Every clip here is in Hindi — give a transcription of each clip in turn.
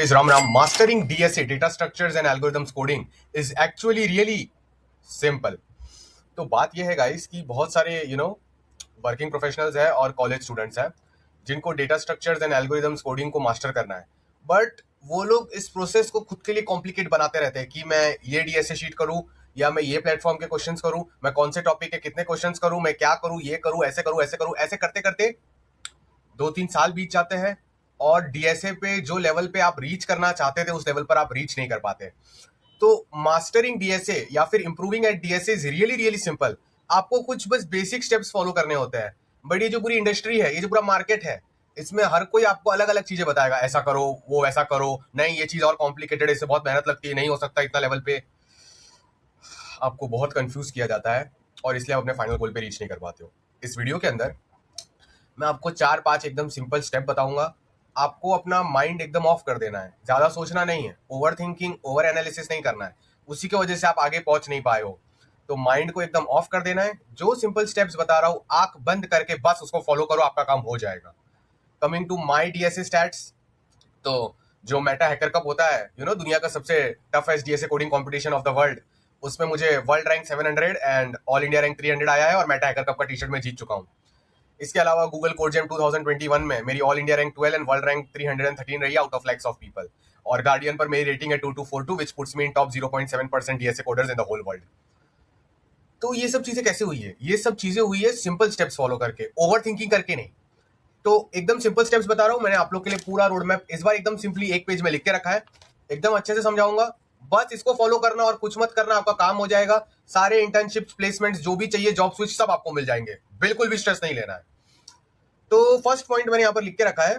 guys, Ram Ram. Mastering DSA, data structures and algorithms coding, is actually really simple. तो बात यह है गाइस कि बहुत सारे वर्किंग प्रोफेशनल्स है और कॉलेज स्टूडेंट्स हैं जिनको data structures and algorithms coding को मास्टर करना है, बट वो लोग इस प्रोसेस को खुद के लिए कॉम्प्लिकेट बनाते रहते हैं कि मैं ये डीएसए शीट करूं या मैं ये प्लेटफॉर्म के क्वेश्चंस करूं, मैं कौन से टॉपिक के कितने क्वेश्चंस करूं, मैं क्या करूं, ये करूं, ऐसे करूं, ऐसे करूं, ऐसे करते करते 2-3 साल बीत जाते हैं और डीएसए पे जो लेवल पे आप रीच करना चाहते थे उस लेवल पर आप रीच नहीं कर पाते। तो मास्टरिंग डीएसए या फिर improving at DSA is really really simple. आपको कुछ बस बेसिक स्टेप्स फॉलो करने होते हैं, बट ये जो पूरी इंडस्ट्री है, ये जो पूरा मार्केट है, इसमें हर कोई आपको अलग अलग चीजें बताएगा, ऐसा करो, वो ऐसा करो, नहीं ये चीज और कॉम्प्लिकेटेड है, इससे बहुत मेहनत लगती है, नहीं हो सकता इतना लेवल पे। आपको बहुत कंफ्यूज किया जाता है और इसलिए आप अपने फाइनल गोल पे रीच नहीं कर पाते हो। इस वीडियो के अंदर मैं आपको 4-5 एकदम सिंपल स्टेप बताऊंगा। आपको अपना माइंड एकदम ऑफ कर देना है, ज्यादा सोचना नहीं है, ओवर थिंकिंग, ओवर एनालिसिस नहीं करना है, उसी की वजह से आप आगे पहुंच नहीं पाए हो। तो माइंड को एकदम ऑफ कर देना है। जो सिंपल स्टेप्स बता रहा हूं, आंख बंद करके बस उसको फॉलो करो, आपका काम हो जाएगा। Coming to my DSA stats, तो जो मेटा हैकर कप होता है, दुनिया का सबसे toughest DSA coding competition of the world, उसमें मुझे world rank 700 and all India rank 300 आया है और मेटा हैकर कप का टी शर्ट में जीत चुका हूं। इसके अलावा गूगल कोड जेम 2021 में मेरी all India rank 12 and world rank 313 रही out of lakhs of people, और गार्डियन पर मेरी रेटिंग है 2242 which puts me in top 0.7% DSA coders in the whole world. तो ये सब चीजें कैसे हुई है? ये सब चीजें हुई है सिंपल स्टेप्स फॉलो करके, ओवर थिंकिंग करके नहीं। तो एकदम सिंपल स्टेप्स बता रहा हूं, मैंने आप लोग के लिए पूरा रोड मैप इस बार एकदम सिंपली एक पेज में लिख के रखा है, एकदम अच्छे से समझाऊंगा। बस इसको फॉलो करना और कुछ मत करना, आपका काम हो जाएगा। सारे इंटर्नशिप, प्लेसमेंट्स, जो भी चाहिए, जॉब स्विच, सब आपको मिल जाएंगे, बिल्कुल भी स्ट्रेस नहीं लेना है। तो फर्स्ट पॉइंट मैंने यहां पर लिख के रखा है,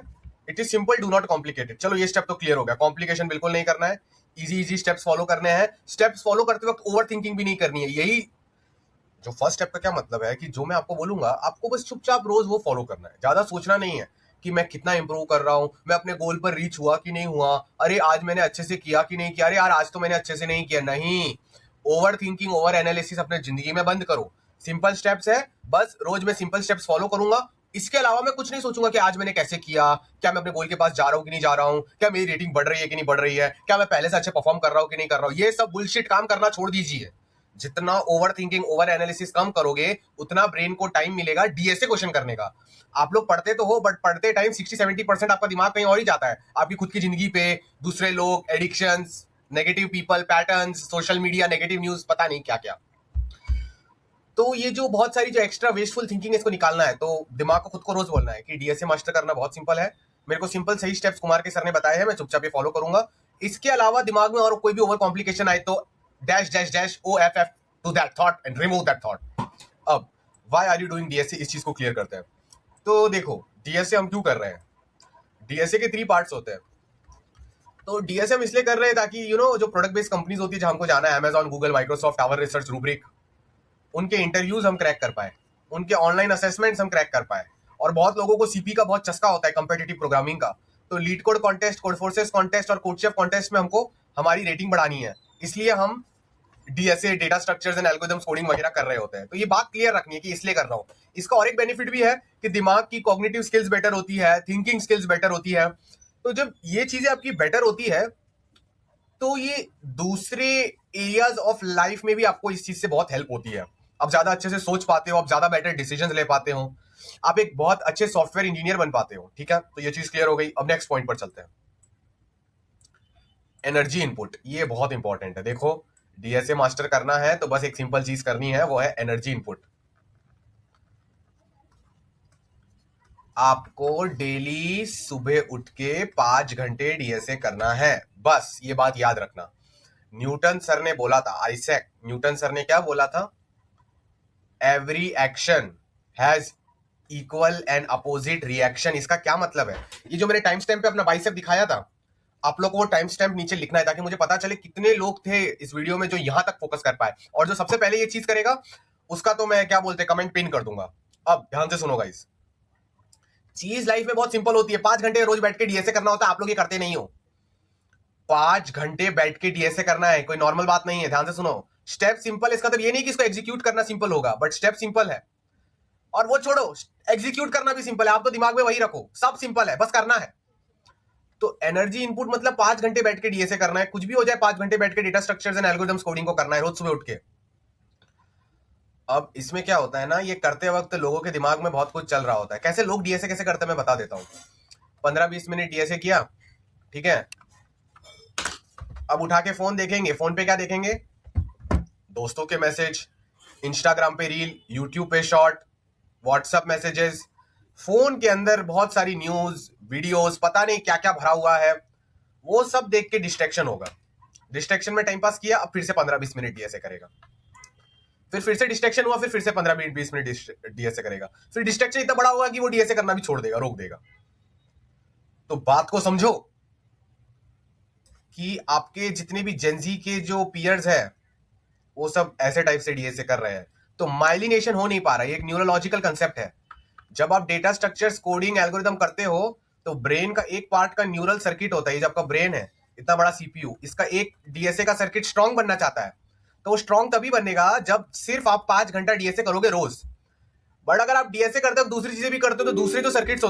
it is simple, do not complicated. चलो ये स्टेप तो क्लियर हो गया, कॉम्प्लिकेशन बिल्कुल नहीं करना है, इजी इजी स्टेप्स फॉलो करने हैं। स्टेप्स फॉलो करते वक्त ओवर थिंकिंग भी नहीं करनी है। यही जो फर्स्ट स्टेप का क्या मतलब है कि जो मैं आपको बोलूंगा, आपको बस चुपचाप रोज वो फॉलो करना है। ज्यादा सोचना नहीं है कि मैं कितना इंप्रूव कर रहा हूं, मैं अपने गोल पर रीच हुआ कि नहीं हुआ, अरे आज मैंने अच्छे से किया कि नहीं किया, अरे यार आज तो मैंने अच्छे से नहीं किया। नहीं, ओवर थिंकिंग, ओवर एनालिसिस अपने जिंदगी में बंद करो। सिंपल स्टेप्स है, बस रोज मैं सिंपल स्टेप्स फॉलो करूंगा। इसके अलावा मैं कुछ नहीं सोचूंगा कि आज मैंने कैसे किया, क्या मैं अपने गोल के पास जा रहा हूं कि नहीं जा रहा हूं, क्या मेरी रेटिंग बढ़ रही है कि नहीं बढ़ रही है, क्या मैं पहले से अच्छे परफॉर्म कर रहा हूं कि नहीं कर रहा हूं। ये सब बुलशिट काम करना छोड़ दीजिए। जितना ओवर थिंकिंग, ओवर एनालिसिस कम करोगे, उतना ब्रेन को टाइम मिलेगा डीएसए क्वेश्चन करने का। आप लोग पढ़ते तो हो, बट पढ़ते टाइम 60-70% आपका दिमाग कहीं और ही जाता है, आपकी खुद की जिंदगी पे, दूसरे लोग, addictions, negative people, patterns, social media, negative news, पता नहीं क्या क्या। तो ये जो बहुत सारी जो एक्स्ट्रा वेस्टफुल थिंकिंग है, इसको निकालना है। तो दिमाग को खुद को रोज बोलना है कि डीएसए मास्टर करना बहुत सिंपल है। मेरे को सिंपल सही स्टेप्स कुमार के सर ने बताए हैं, मैं चुपचाप ये फॉलो करूंगा। इसके अलावा दिमाग में और कोई भी ओवर कॉम्प्लिकेशन आए तो dash dash dash OFF to that thought and remove that thought. अब why are you doing DSA, इस चीज को क्लियर करते हैं। तो देखो, डीएसए हम क्यों कर रहे हैं? डीएसए के 3 पार्ट्स होते हैं। तो डीएसए हम इसलिए कर रहे हैं ताकि जो प्रोडक्ट बेस्ड कंपनीज होती है, जहां हमको जाना है, Amazon, Google, Microsoft, tower research, rubric, उनके इंटरव्यूज हम क्रैक कर पाए, उनके ऑनलाइन असेसमेंट्स हम क्रैक कर पाए। और बहुत लोगों को सीपी का बहुत चस्का होता है, कंपेटिटिव प्रोग्रामिंग का। तो leet code contest, code forces contest और कोडशेफ कॉन्टेस्ट में हमको हमारी रेटिंग बढ़ानी है, इसलिए हम DSA, data structures and algorithms coding वगैरह कर रहे होते हैं। तो ये बात क्लियर रखनी है कि इसलिए कर रहा हूं। इसका और एक बेनिफिट भी है कि दिमाग की कॉग्निटिव स्किल्स बेटर होती है, थिंकिंग स्किल्स बेटर होती है। तो जब ये चीजें आपकी बेटर होती है, तो ये दूसरे एरियाज ऑफ लाइफ में भी आपको इस चीज से बहुत हेल्प होती है। आप ज्यादा अच्छे से सोच पाते हो, आप ज्यादा बेटर डिसीजन ले पाते हो, आप एक बहुत अच्छे सॉफ्टवेयर इंजीनियर बन पाते हो। ठीक है, तो ये चीज क्लियर हो गई। अब नेक्स्ट पॉइंट पर चलते हैं, एनर्जी इनपुट। ये बहुत इंपॉर्टेंट है। देखो, डीएसए मास्टर करना है तो बस एक सिंपल चीज करनी है, वो है एनर्जी इनपुट। आपको डेली सुबह उठ के 5 घंटे डीएसए करना है, बस ये बात याद रखना। न्यूटन सर ने बोला था, आइजैक न्यूटन सर ने क्या बोला था? Every action has equal and opposite reaction. इसका क्या मतलब है? ये जो मैंने टाइम स्टैम्प पे अपना बाइसेप दिखाया था, आप लोग को वो टाइम स्टैम्प नीचे लिखना है, ताकि मुझे पता चले कितने लोग थे इस वीडियो में जो यहां तक फोकस कर पाए। और जो सबसे पहले ये चीज करेगा, उसका तो मैं क्या बोलते, कमेंट पिन कर दूंगा। अब ध्यान से सुनो गाइस, चीज लाइफ में बहुत सिंपल होती है। 5 घंटे रोज बैठ के डीएसए करना होता है, आप लोग ये करते नहीं हो। 5 घंटे बैठ के डीएसए करना है, कोई नॉर्मल बात नहीं है। ध्यान से सुनो, स्टेप सिंपल, इसका मतलब ये नहीं कि इसको एग्जीक्यूट करना सिंपल होगा, बट स्टेप सिंपल है। और वो छोड़ो, एग्जीक्यूट करना भी सिंपल है, आप तो दिमाग में वही रखो, सब सिंपल है, बस करना है। तो एनर्जी इनपुट मतलब 5 घंटे बैठ के डीएसए करना है, कुछ भी हो जाए 5 घंटे बैठ के data structures and algorithms coding को करना है रोज सुबह उठ के। अब इसमें क्या होता है ना, ये करते वक्त लोगों के दिमाग में बहुत कुछ चल रहा होता है। कैसे लोग डीएसए कैसे करते हैं मैं बता देता हूँ। 15-20 मिनट डीएसए किया, ठीक है। अब उठा के फोन देखेंगे, फोन पे क्या देखेंगे, दोस्तों के मैसेज, इंस्टाग्राम पे रील, यूट्यूब पे शॉर्ट, व्हाट्सएप मैसेजेस, फोन के अंदर बहुत सारी न्यूज वीडियोस, पता नहीं क्या क्या भरा हुआ है, वो सब देख के डिस्ट्रैक्शन होगा। डिस्ट्रैक्शन में टाइम पास किया, अब फिर से 15-20 मिनट डीएसए करेगा, फिर से डिस्ट्रैक्शन हुआ, फिर से 15-20 मिनट डीएसए करेगा, फिर डिस्ट्रैक्शन इतना बड़ा होगा कि वो डीएसए करना भी छोड़ देगा, रोक देगा। तो बात को समझो कि आपके जितने भी जेंजी के जो पीयर्स है वो सब ऐसे टाइप से डीएसए कर रहे हैं, तो माइलिनेशन हो नहीं पा रहा है। ये एक न्यूरोलॉजिकल कंसेप्ट है। जब आप डेटा स्ट्रक्चर्स कोडिंग एल्गोरिथम करते हो तो ब्रेन का एक पार्ट का न्यूरल सर्किट होता है। जब आपका ब्रेन है इतना बड़ा सीपीयू, इसका एक डीएसए का सर्किट स्ट्रांग बनना चाहता है, तो वो स्ट्रांग तभी बनेगा जब सिर्फ आप 5 घंटा डीएसए करोगे रोज। बट अगर आप डीएसए करते हो दूसरी चीजें भी करते हो तो दूसरे जो सर्किट्स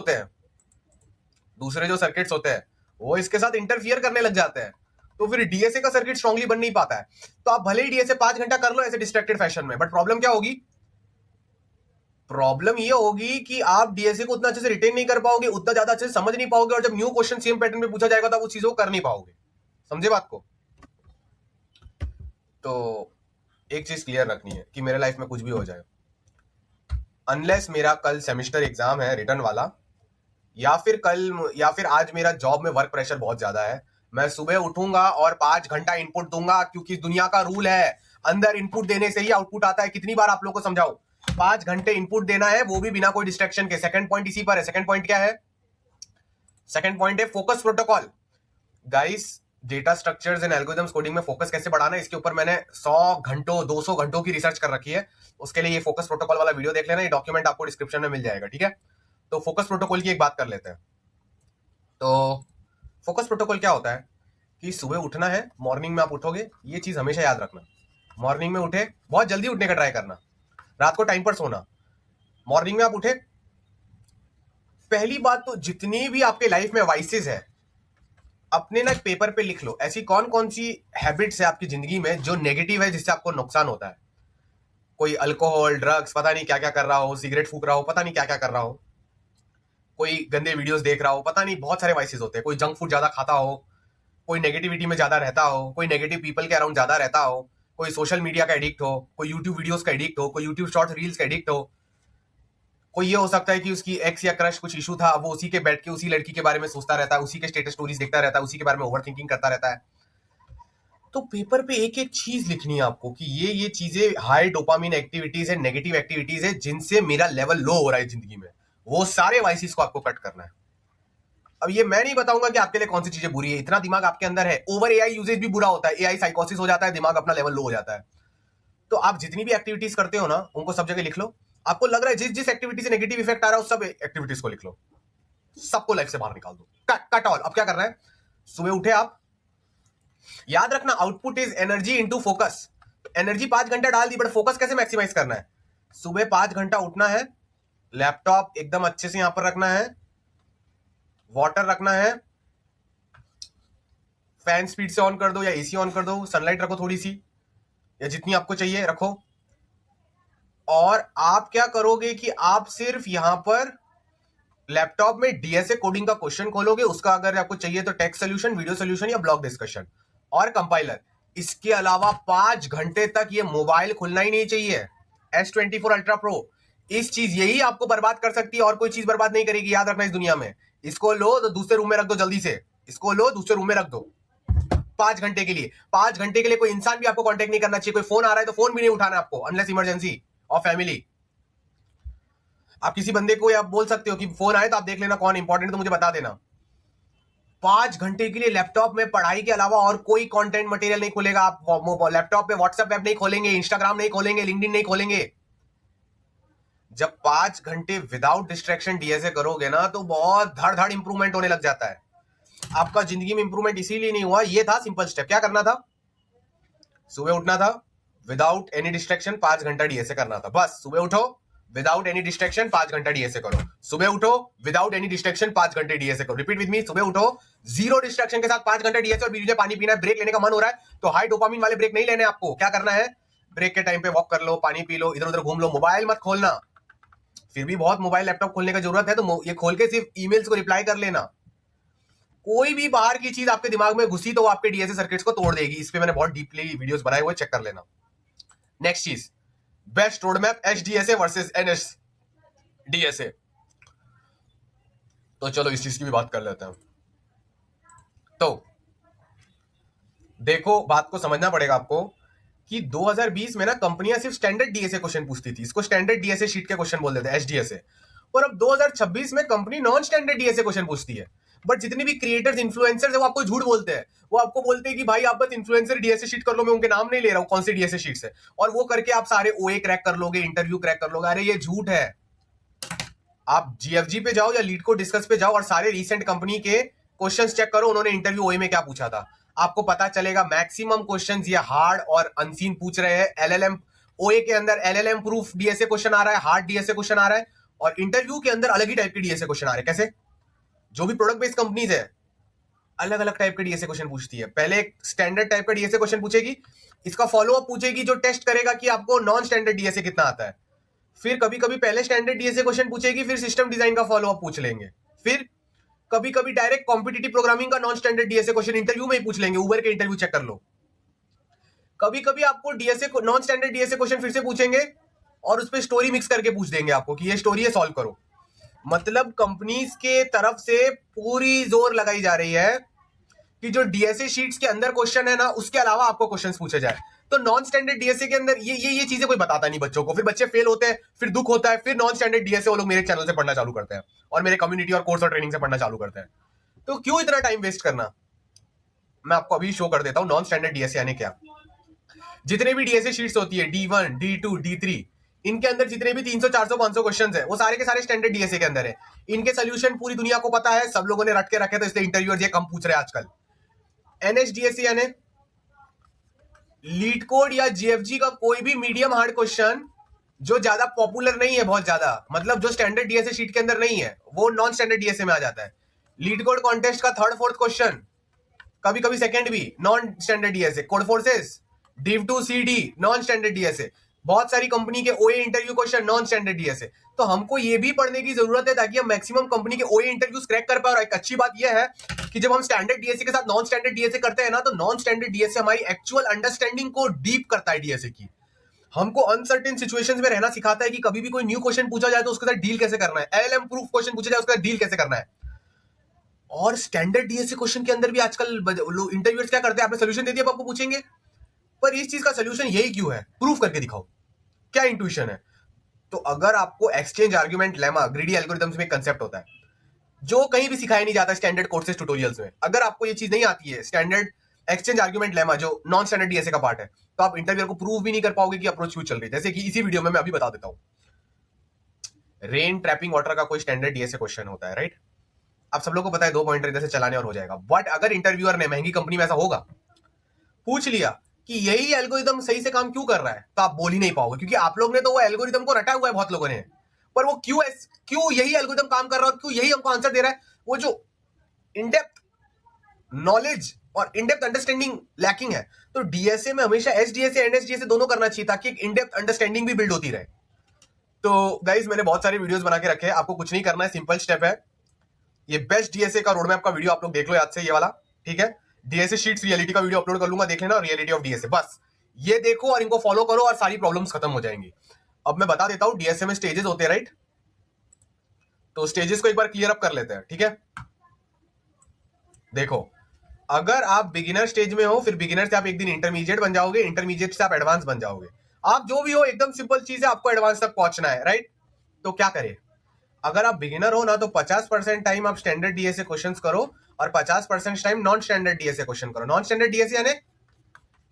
होते हैं वो इसके साथ इंटरफियर करने लग जाते हैं, तो फिर डीएसए का सर्किट स्ट्रांगली बन नहीं पाता है। तो आप भले ही डीएसए 5 घंटा कर लो ऐसे डिस्ट्रैक्टेड फैशन में, बट प्रॉब्लम क्या होगी, प्रॉब्लम ये होगी कि आप डीएसए को उतना अच्छे से रिटेन नहीं कर पाओगे, उतना ज्यादा अच्छे से समझ नहीं पाओगे, और जब न्यू क्वेश्चन सेम पैटर्न में पूछा जाएगा तो आप उस चीजों को कर नहीं पाओगे। समझे बात को। तो एक चीज क्लियर रखनी है कि मेरे लाइफ में कुछ भी हो जाए, अनलेस मेरा कल सेमेस्टर एग्जाम है रिटर्न वाला, या फिर आज मेरा जॉब में वर्क प्रेशर बहुत ज्यादा है, मैं सुबह उठूंगा और 5 घंटा इनपुट दूंगा, क्योंकि दुनिया का रूल है अंदर इनपुट देने से ही आउटपुट आता है। कितनी बार आप लोग को समझाऊं, 5 घंटे इनपुट देना है, वो भी बिना कोई डिस्ट्रैक्शन के। सेकंड पॉइंट इसी पर है। सेकंड पॉइंट क्या है, सेकंड पॉइंट है focus protocol. Guys, data structures and algorithms coding में फोकस कैसे बढ़ाना है, इसके ऊपर मैंने 100 घंटों 200 घंटों की रिसर्च कर रखी है। उसके लिए ये फोकस प्रोटोकॉल वाला वीडियो देख लेना, ये डॉक्यूमेंट आपको डिस्क्रिप्शन में मिल जाएगा, ठीक है। तो फोकस प्रोटोकॉल की एक बात कर लेते हैं। तो फोकस प्रोटोकॉल क्या होता है कि सुबह उठना है, मॉर्निंग में आप उठोगे, ये चीज हमेशा याद रखना, मॉर्निंग में उठे, बहुत जल्दी उठने का ट्राई करना, रात को टाइम पर सोना, मॉर्निंग में आप उठे। पहली बात तो जितनी भी आपके लाइफ में वाइसेस है अपने ना पेपर पे लिख लो, ऐसी कौन कौन सी हैबिट्स है आपकी जिंदगी में जो नेगेटिव है, जिससे आपको नुकसान होता है। कोई अल्कोहल, ड्रग्स, पता नहीं क्या क्या कर रहा हो, सिगरेट फूक रहा हो, पता नहीं क्या क्या कर रहा हो, कोई गंदे वीडियोस देख रहा हो, पता नहीं बहुत सारे वाइसेस होते हैं। कोई जंक फूड ज्यादा खाता हो, कोई नेगेटिविटी में ज्यादा रहता हो, कोई नेगेटिव पीपल के अराउंड ज्यादा रहता हो, कोई सोशल मीडिया का एडिक्ट हो, कोई यूट्यूब वीडियोस का एडिक्ट हो, कोई यूट्यूब शॉर्ट रील्स का एडिक्ट हो, कोई ये हो सकता है कि उसकी एक्स या क्रश कुछ इशू था, वो उसी के बैठ के उसी लड़की के बारे में सोचता रहता है, उसी के स्टेटस स्टोरीज देखता रहता है, उसी के बारे में ओवर थिंकिंग करता रहता है। तो पेपर पे एक एक चीज लिखनी है आपको कि ये चीजें हाई डोपामिन एक्टिविटीज है, नेगेटिव एक्टिविटीज है, जिनसे मेरा लेवल लो हो रहा है जिंदगी में, वो सारे वाइसेस को आपको कट करना है। अब ये मैं नहीं बताऊंगा कि आपके लिए कौन सी चीजें बुरी है, इतना दिमाग आपके अंदर है। ओवर एआई यूजेज भी बुरा होता है, एआई साइकोसिस हो जाता है, दिमाग अपना लेवल लो हो जाता है। तो आप जितनी भी एक्टिविटीज करते हो ना, उनको सब जगह लिख लो। आपको लग रहा है जिस जिस एक्टिविटी से नेगेटिव इफेक्ट आ रहा है उस सब एक्टिविटीज को लिख लो, सबको लाइफ से बाहर निकाल दो, कट ऑल। अब क्या करना है, सुबह उठे आप, याद रखना output is energy into focus. Energy 5 घंटा डाल दी, बट फोकस कैसे मैक्सिमाइज करना है। सुबह 5 घंटा उठना है, लैपटॉप एकदम अच्छे से यहां पर रखना है, वाटर रखना है, फैन स्पीड से ऑन कर दो या एसी ऑन कर दो, सनलाइट रखो थोड़ी सी या जितनी आपको चाहिए रखो। और आप क्या करोगे कि आप सिर्फ यहां पर लैपटॉप में डीएसए कोडिंग का क्वेश्चन खोलोगे, उसका अगर आपको चाहिए तो टेक्स्ट सोल्यूशन, वीडियो सोल्यूशन या ब्लॉग डिस्कशन और कंपाइलर। इसके अलावा 5 घंटे तक ये मोबाइल खुलना ही नहीं चाहिए। S24 अल्ट्रा प्रो, इस चीज यही आपको बर्बाद कर सकती है और कोई चीज बर्बाद नहीं करेगी, याद रखना इस दुनिया में। इसको लो तो दूसरे रूम में रख दो, जल्दी से इसको लो दूसरे रूम में रख दो 5 घंटे के लिए। 5 घंटे के लिए कोई इंसान भी आपको कांटेक्ट नहीं करना चाहिए। कोई फोन आ रहा है तो फोन भी नहीं उठाना आपको, अनलेस इमरजेंसी और फैमिली। आप किसी बंदे को आप बोल सकते हो कि फोन आए तो आप देख लेना कौन इंपॉर्टेंट, तो मुझे बता देना। 5 घंटे के लिए लैपटॉप में पढ़ाई के अलावा और कोई कंटेंट मटेरियल नहीं खुलेगा। आप लैपटॉप पे व्हाट्सएप ऐप नहीं खोलेंगे, इंस्टाग्राम नहीं खोलेंगे, लिंक्डइन नहीं खोलेंगे। जब 5 घंटे विदाउट डिस्ट्रैक्शन डीएसए करोगे ना, तो बहुत धड़ धड़ इंप्रूवमेंट होने लग जाता है। आपका जिंदगी में इंप्रूवमेंट इसीलिए नहीं हुआ, ये था सिंपल स्टेप। क्या करना था, सुबह उठना था, विदाउट एनी डिस्ट्रैक्शन 5 घंटा डीएसए करना था। बस सुबह उठो, विदाउट एनी डिस्ट्रैक्शन 5 घंटा डीएसए करो। सुबह उठो, विदाउट एनी डिस्ट्रैक्शन 5 घंटे डीएसए करो। रिपीट विद मी, सुबह उठो, जीरो डिस्ट्रैक्शन के साथ 5 घंटे डीएसए, और बीच में पानी पीना है। ब्रेक लेने का मन हो रहा है तो हाई डोपामिन वाले ब्रेक नहीं लेने आपको। क्या करना है, ब्रेक के टाइम पे वॉक कर लो, पानी पी लो, इधर उधर घूम लो, मोबाइल मत खोलना। फिर भी बहुत मोबाइल लैपटॉप खोलने की जरूरत है तो ये खोल के सिर्फ ईमेल्स को रिप्लाई कर लेना। कोई भी बाहर की चीज आपके दिमाग में घुसी तो वो आपके डीएसए सर्किट्स को तोड़ देगी। इस पे मैंने बहुत डीपली वीडियोस बनाए हुए, चेक कर लेना। नेक्स्ट चीज, बेस्ट रोड मैप एचडीएसए वर्सेस एनएसडीएसए। तो चलो इस चीज की भी बात कर लेते हैं। तो देखो, बात को समझना पड़ेगा आपको कि 2020 में ना कंपनियां सिर्फ स्टैंडर्ड डीएसए क्वेश्चन पूछती थी, इसको स्टैंडर्ड डीएसए शीट के क्वेश्चन बोल देते हैं, एचडीएसए। और अब 2026 में company non standard DSA question पूछती है। बट जितने भी क्रिएटर्स इन्फ्लुएंसर्स है वो आपको झूठ बोलते हैं। वो आपको बोलते हैं कि भाई आप बस इन्फ्लुएंसर डीएसए शीट कर लो, मैं उनके नाम नहीं ले रहा हूं कौन सी डीएसए शीट्स है, और वो करके आप सारे ओए क्रैक कर लोगे, इंटरव्यू क्रैक कर लोगे। अरे ये झूठ है। आप जीएफजी पे जाओ या लीड को डिस्कस पे जाओ और सारे रिसेंट कंपनी के क्वेश्चंस चेक करो, उन्होंने इंटरव्यू ओए में क्या पूछा था। आपको पता चलेगा मैक्सिमम क्वेश्चंस ये हार्ड और अनसीन पूछ रहे हैं। एलएलएम ओए के अंदर एलएलएम प्रूफ डीएसए क्वेश्चन आ रहा है, हार्ड डीएसए क्वेश्चन आ रहा है, और इंटरव्यू के अंदर अलग ही टाइप के डीएसए क्वेश्चन आ रहे हैं। कैसे? जो भी प्रोडक्ट बेस्ड कंपनीज है अलग अलग टाइप के डीएसए क्वेश्चन पूछती है। पहले एक स्टैंडर्ड टाइप का डीएसए क्वेश्चन पूछेगी, इसका फॉलोअप पूछेगी जो टेस्ट करेगा कि आपको नॉन स्टैंडर्ड डीएसए कितना आता है। फिर कभी कभी पहले स्टैंडर्ड डीएसए क्वेश्चन पूछेगी, फिर सिस्टम डिजाइन का फॉलोअप पूछ लेंगे। फिर कभी कभी डायरेक्ट कॉम्पिटिटिव प्रोग्रामिंग का non standard DSA question interview में ही पूछ लेंगे। उबर के इंटरव्यू चेक कर लो। कभी कभी आपको DSA non standard DSA question फिर से पूछेंगे और उस पर स्टोरी मिक्स करके पूछ देंगे आपको कि ये स्टोरी है, सॉल्व करो। मतलब कंपनीज के तरफ से पूरी जोर लगाई जा रही है कि जो डीएसए शीट्स के अंदर क्वेश्चन है ना, उसके अलावा आपको क्वेश्चंस पूछे जाए। तो नॉन स्टैंडर्ड डीएसए के अंदर ये चीजें कोई बताता नहीं बच्चों को। फिर बच्चे फेल होते हैं, फिर दुख होता है, फिर नॉन स्टैंडर्ड डीएसए वो लोग मेरे चैनल से पढ़ना चालू करते हैं और मेरे कम्युनिटी और कोर्स और ट्रेनिंग से पढ़ना चालू करते हैं। तो क्यों इतना टाइम वेस्ट करना। मैं आपको अभी शो कर देता हूं नॉन स्टैंडर्ड डीएसए यानी क्या। जितने भी डीएसए शीट्स होती है D1, D2, D3, इनके अंदर जितने भी 300, 400, 500 क्वेश्चन है वो सारे के सारे स्टैंडर्ड डीएसए के अंदर है। इनके सोल्यूशन पूरी दुनिया को पता है, सब लोगों ने रट के रखे, तो इसलिए इंटरव्यूअर्स ये कम पूछ रहे हैं आजकल। एनएचडीएसए यानी लीड कोड या जीएफजी का कोई भी मीडियम हार्ड क्वेश्चन जो ज्यादा पॉपुलर नहीं है, बहुत ज्यादा, मतलब जो स्टैंडर्ड डीएसए शीट के अंदर नहीं है, वो नॉन स्टैंडर्ड डीएसए में आ जाता है। लीड कोड कॉन्टेस्ट का थर्ड फोर्थ क्वेश्चन, कभी कभी सेकंड भी non standard DSA. Code forces div2cd non standard DSA. बहुत सारी कंपनी के ओए interview question non standard DSA. तो हमको ये भी पढ़ने की जरूरत है ताकि हम मैक्सिमम कंपनी के ओए इंटरव्यूज क्रैक कर पाए। और एक अच्छी बात यह है कि जब हम स्टैंडर्ड डीएसए के साथ नॉन स्टैंडर्ड डीएसए करते हैं ना, तो नॉन स्टैंडर्ड डीएसए हमारी एक्चुअल अंडरस्टैंडिंग को डीप करता है डीएसए की। हमको अनसर्टेन सिचुएशंस में रहना सिखाता है कि कभी भी कोई न्यू क्वेश्चन पूछा जाए तो उसके साथ डील कैसे करना है। एलएलएम प्रूफ क्वेश्चन पूछा जाए उसके साथ डील कैसे करना है। और स्टैंडर्ड डीएसए क्वेश्चन के अंदर भी आजकल इंटरव्यूअर्स क्या करते हैं, आपने सोल्यूशन दे दिया, आपको पूछेंगे पर इस चीज का सोल्यूशन यही क्यों है, प्रूफ करके दिखाओ, क्या इंट्यूशन है। तो अगर आपको exchange argument lemma greedy algorithms में कंसेप्ट होता है जो कहीं भी सिखाया नहीं जाता स्टैंडर्ड कोर्सेज ट्यूटोरियल्स में, अगर आपको ये चीज नहीं आती है स्टैंडर्ड एक्सचेंज आर्गुमेंट लेमा जो नॉन स्टैंडर्ड डीएसए का पार्ट है, तो आप इंटरव्यूअर को प्रूव भी नहीं कर पाओगे कि अप्रोच क्यों चल रही है। जैसे कि इसी वीडियो में मैं अभी बता देता हूं, रेन ट्रैपिंग वाटर का कोई स्टैंडर्ड डीएसए क्वेश्चन होता है, राइट। आप सब लोग को पता है 2 पॉइंटर इधर से चलाने और हो जाएगा। बट अगर इंटरव्यूअर ने, महंगी कंपनी में ऐसा होगा, पूछ लिया कि यही एल्गोरिथम सही से काम क्यों कर रहा है, तो आप बोल ही नहीं पाओगे, क्योंकि आप लोग ने तो वो एल्गोरिथम को रटा हुआ है बहुत लोगों ने, पर वो क्यों यही एल्गोरिथम काम कर रहा है और क्यों यही हमको आंसर दे रहा है, वो जो इनडेप्थ नॉलेज और इनडेप्थ अंडरस्टैंडिंग लैकिंग है। तो डीएसए में हमेशा एचडीएसए एनएसडीएसए दोनों करना चाहिए ताकि एक इनडेप्थ अंडरस्टैंडिंग भी बिल्ड होती रहे। तो गाइज मैंने बहुत सारे वीडियोस बना के रखे हैं, आपको कुछ नहीं करना है, सिंपल स्टेप है। ये बेस्ट डीएसए का रोडमैप का वीडियो आप लोग देख लो याद से, ये वाला, ठीक है। डीएसए शीट्स रियलिटी का वीडियो अपलोड कर लूंगा, देख लेना, रियलिटी ऑफ डीएसए, बस ये देखो और इनको फॉलो करो और सारी प्रॉब्लम्स खत्म हो जाएंगी। अब मैं बता देता हूं डीएसए में स्टेजेस होते हैं, राइट। तो स्टेजेस को एक बार क्लियर अप कर लेते हैं, ठीक है। देखो, अगर आप बिगिनर स्टेज में हो, फिर बिगिनर से आप एक दिन इंटरमीडिएट बन जाओगे, इंटरमीडिएट से आप एडवांस बन जाओगे। आप जो भी हो, एकदम सिंपल चीज है, आपको एडवांस तक पहुंचना है, राइट। तो क्या करें, अगर आप बिगिनर हो ना, तो 50% टाइम आप स्टैंडर्ड डीएसए क्वेश्चंस करो और 50% time non standard DSA question करो। नॉन स्टैंडर्ड डीएसए यानी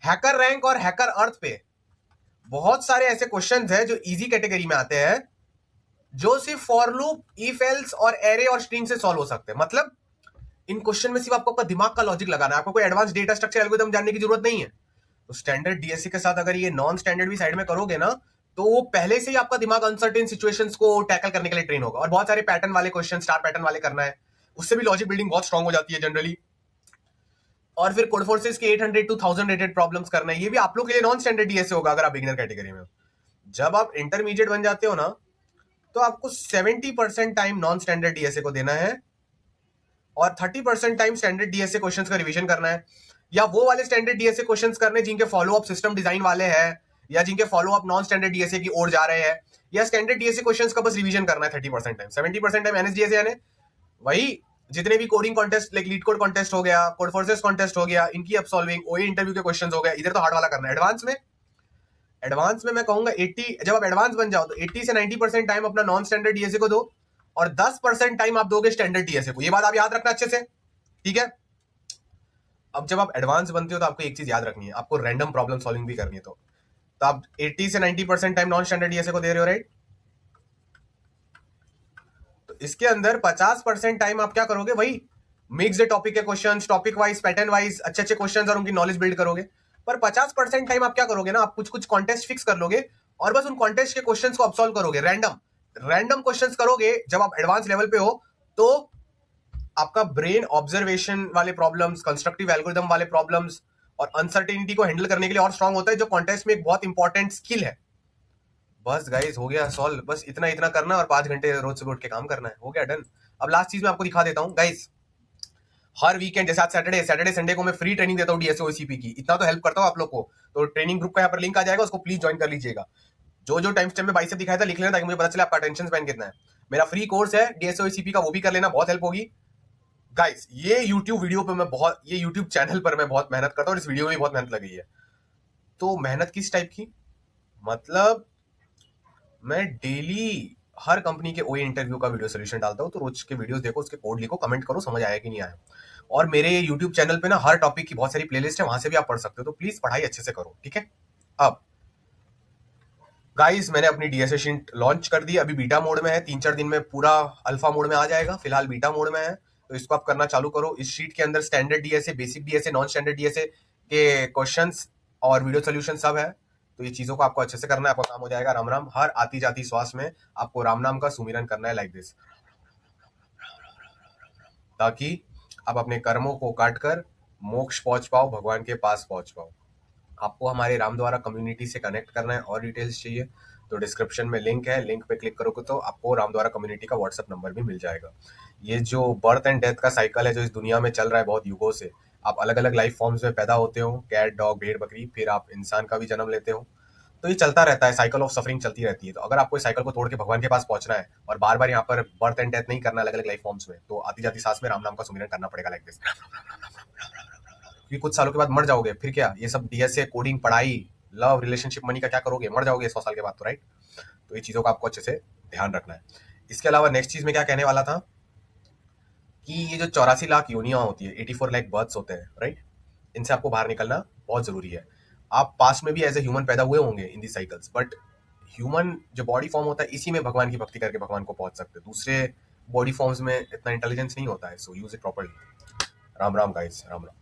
हैकर रैंक और हैकर अर्थ पे बहुत सारे ऐसे क्वेश्चंस हैं जो इजी कैटेगरी में आते हैं, जो सिर्फ फॉर लूप, इफ एल्स और एरे और स्ट्रिंग से सॉल्व हो सकते हैं। मतलब इन क्वेश्चन में सिर्फ आपको आपका दिमाग का लॉजिक लगाना है, आपको कोई एडवांस डेटा स्ट्रक्चर एल्गोरिथम जानने की जरूरत नहीं है। तो स्टैंडर्ड डीएसए के साथ अगर ये नॉन स्टैंडर्ड भी साइड में करोगे ना, तो वो पहले से ही आपका दिमाग अनसर्टेन सिचुएशंस को टैकल करने के लिए ट्रेन होगा। और बहुत सारे पैटर्न वाले क्वेश्चन, स्टार पैटर्न वाले करना है, उससे भी लॉजिक बिल्डिंग बहुत स्ट्रांग हो जाती है जनरली। और फिर कोड फोर्सेस के 800 to 1000 रेटेड प्रॉब्लम्स करना है, ये भी आप लोग के लिए नॉन स्टैंडर्ड डीएसए होगा अगर आप बिगिनर कैटेगरी में हो। जब आप इंटरमीडिएट बन जाते हो ना, तो आपको 70% टाइम नॉन स्टैंडर्ड डीएसए को देना है और 30% टाइम स्टैंडर्ड डीएसए क्वेश्चंस का रिवीजन करना है, या वो वाले स्टैंडर्ड डीएसए क्वेश्चंस करने जिनके फॉलो अप सिस्टम डिजाइन वाले हैं, या जिनके follow up non standard DSA की ओर जा रहे हैं, या स्टैंडर्ड डीएसए क्वेश्चंस का बस रिवीजन करना है 30% टाइम। 70% टाइम एनएसडीएसए यानी वही जितने भी coding contest, like leet code contest हो गया, कोड फोर्सेस कॉन्टेस्ट हो गया, इनकी अब सॉल्विंग, ओए इंटरव्यू के क्वेश्चंस हो गए, इधर तो हार्ड वाला करना है। एडवांस में मैं कहूंगा 80, जब आप एडवांस बन जाओ तो 80 से 90% टाइम अपना नॉन स्टैंडर्ड डीएसए को दो और 10% टाइम आप दोगे स्टैंडर्ड डीएसए को। ये बात आप याद रखना अच्छे से, ठीक है। अब जब आप एडवांस बनते हो तो आपको एक चीज याद रखनी है, आपको रैंडम प्रॉब्लम सॉल्विंग भी करनी है। तो आप 80 से 90% टाइम नॉन स्टैंडर्ड डीएसए को दे रहे हो, राइट। तो इसके अंदर 50% टाइम आप क्या करोगे, वही मिक्स्ड टॉपिक के questions, topic wise, pattern wise अच्छे अच्छे क्वेश्चंस और उनकी नॉलेज बिल्ड करोगे। पर 50% टाइम आप क्या करोगे ना, आप कुछ कुछ कॉन्टेस्ट फिक्स कर लोगे और बस उन कॉन्टेस्ट के क्वेश्चंस को सॉल्व करोगे। रैंडम क्वेश्चंस करोगे जब आप एडवांस लेवल पे हो, तो आपका ब्रेन ऑब्जर्वेशन वाले प्रॉब्लम्स, कंस्ट्रक्टिव एल्गोरिथम वाले प्रॉब्लम्स और अनसर्टेनिटी को हैंडल करने के लिए और स्ट्रांग होता है, जो कॉन्टेस्ट में एक बहुत इंपॉर्टेंट स्किल है। बस गाइस हो गया सॉल्व, बस इतना इतना करना और 5 घंटे रोज सुबह उठ के काम करना है, हो गया डन। अब लास्ट चीज मैं आपको दिखा देता हूँ गाइस, हर वीकेंड जैसे आज सैटरडे संडे को मैं फ्री ट्रेनिंग देता हूँ डीएसए ओसीपी की, इतना तो हेल्प करता हूँ आप लोग को। तो ट्रेनिंग ग्रुप का यहाँ पर लिंक आ जाएगा, उसको प्लीज ज्वाइन कर लीजिएगा। जो टाइम स्टेप में बाइसेप दिखाया था लिख लेना, ताकि मुझे पता चले आपका अटेंशन स्पैन कितना है। मेरा फ्री कोर्स है डीएसए ओसीपी का, वो भी कर लेना, बहुत हेल्प होगी गाइस। ये यूट्यूब वीडियो पे मैं बहुत, ये यूट्यूब चैनल पर मैं बहुत मेहनत करता हूँ और इस वीडियो में भी बहुत मेहनत लगी है। तो मेहनत किस टाइप की, मतलब मैं डेली हर कंपनी के ओए इंटरव्यू का वीडियो सोल्यूशन डालता हूँ। तो रोज के वीडियोस देखो, उसके कोड लिखो, कमेंट करो समझ आया कि नहीं आया। और मेरे यूट्यूब चैनल पे ना हर टॉपिक की बहुत सारी प्लेलिस्ट है, वहां से भी आप पढ़ सकते हो। तो प्लीज पढ़ाई अच्छे से करो, ठीक है। अब गाइस मैंने अपनी डीएसए शीट लॉन्च कर दी, अभी बीटा मोड में है, 3-4 दिन में पूरा अल्फा मोड में आ जाएगा, फिलहाल बीटा मोड में है। तो इसको आप करना चालू करो। इस शीट के अंदर standard DSA, basic DSA, non standard DSA के क्वेश्चंस और वीडियो सोल्यूशन सब है। तो ये चीजों को आपको अच्छे से करना है, आपका काम हो जाएगा। राम राम। हर आती जाती श्वास में आपको राम नाम का सुमिरन करना है, लाइक दिस, ताकि आप अपने कर्मों को काट कर मोक्ष पहुंच पाओ, भगवान के पास पहुंच पाओ। आपको हमारे राम द्वारा कम्युनिटी से कनेक्ट करना है और डिटेल्स चाहिए तो डिस्क्रिप्शन में लिंक है, लिंक पे क्लिक करोगे तो आपको राम द्वारा कम्युनिटी का व्हाट्सएप नंबर भी मिल जाएगा। ये जो बर्थ एंड डेथ का साइकिल है जो इस दुनिया में चल रहा है बहुत युगों से, आप अलग अलग लाइफ फॉर्म्स में पैदा होते हो, कैट, डॉग, भेड़, बकरी, फिर आप इंसान का भी जन्म लेते हो। तो ये चलता रहता है, साइकिल ऑफ सफरिंग चलती रहती है। तो अगर आपको इस साइकिल को तोड़ के भगवान के पास पहुंचना है और बार बार यहाँ पर बर्थ एंड डेथ नहीं करना अलग अलग लाइफ फॉर्म्स में, तो आती जाती सांस में राम नाम का सुमिरन करना पड़ेगा, लाइक दिस। क्योंकि कुछ सालों के बाद मर जाओगे, फिर क्या ये सब डीएसए, कोडिंग, पढ़ाई, लव, रिलेशनशिप, मनी का क्या करोगे, मर जाओगे 100 साल के बाद तो, राइट। तो ये चीजों का आपको अच्छे से ध्यान रखना है। इसके अलावा नेक्स्ट चीज में क्या कहने वाला था कि ये जो 84 लाख योनियां होती है, 84 लाख बर्थ्स होते हैं, राइट, इनसे आपको बाहर निकलना बहुत जरूरी है। आप पास्ट में भी एज ए ह्यूमन पैदा हुए होंगे इन दी साइकिल्स, बट ह्यूमन जो बॉडी फॉर्म होता है इसी में भगवान की भक्ति करके भगवान को पहुंच सकते हैं। दूसरे बॉडी फॉर्म्स में इतना इंटेलिजेंस नहीं होता है, so use it properly. Ram Ram guys, Ram Ram.